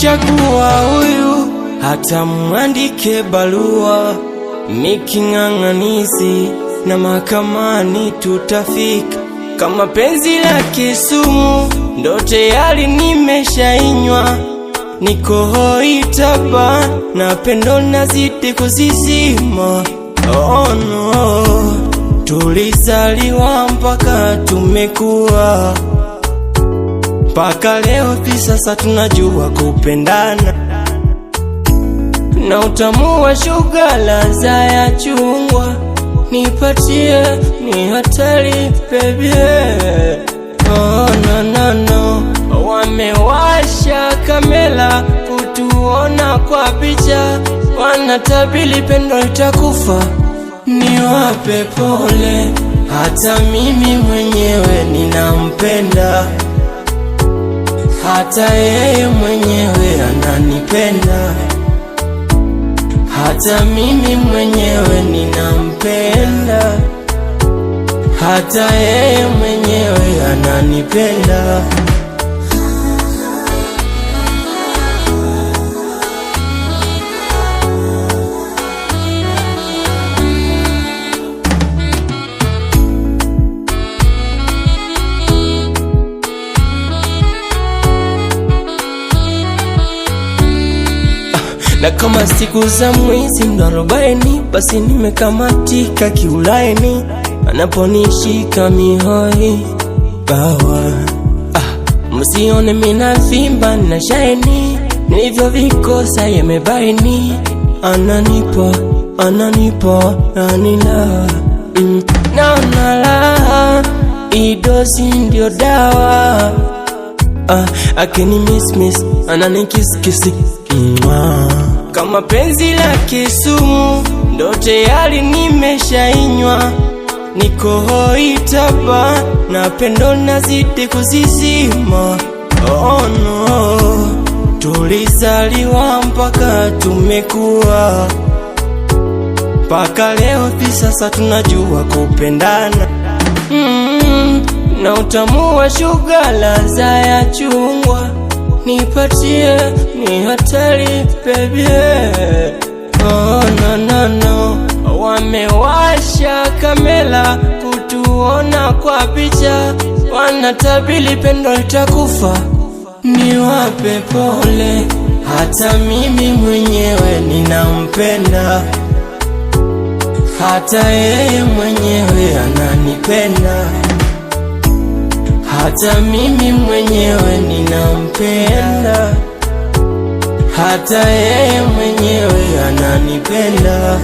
nimemchagua huyu, hata mwandike barua, miking'ang'anizi na mahakamani tutafika. Kama penzi la kisumu ndo tayari nimeshainywa, niko hoi taba na pendo nazidi kuzizima. Oh no, tulizaliwa mpaka tumekuwa, mpaka leo hivi sasa tunajua kupendana, na utamu wa shuga ladha ya chungwa nipatie, ni hatari baby. Oh no no no, wamewasha kamera kutuona kwa picha, wanatabili pendo itakufa. Niwape pole, hata mimi mwenyewe ninampenda, hata yeye mwenyewe ananipenda, hata mimi mwenyewe ninampenda, hata yeye mwenyewe ananipenda. Na kama siku za mwezi ndo 40, basi nimekamatika kiulaini, anaponishika mihoi bawa. Msione mina vimba na shaini, nilivyo vikosa yemebaini. Ananipa, anila naona la idosi ndio dawa. Akini miss, ananikiskisi kama penzi la kisumu ndo tayari nimeshainywa, niko hoi taba na pendo nazidi kuzizima. Oh no, tulizaliwa mpaka tumekuwa, mpaka leo hivi sasa tunajua kupendana, na utamu wa shuga ladha ya chungwa nipatie, ni hatari baby. Oh no no no, wamewasha kamera kutuona kwa picha, wanatabili pendo itakufa. Niwape pole, hata mimi mwenyewe ninampenda, hata yeye mwenyewe ananipenda, hata mimi mwenyewe ninampenda, hata yeye mwenyewe ananipenda.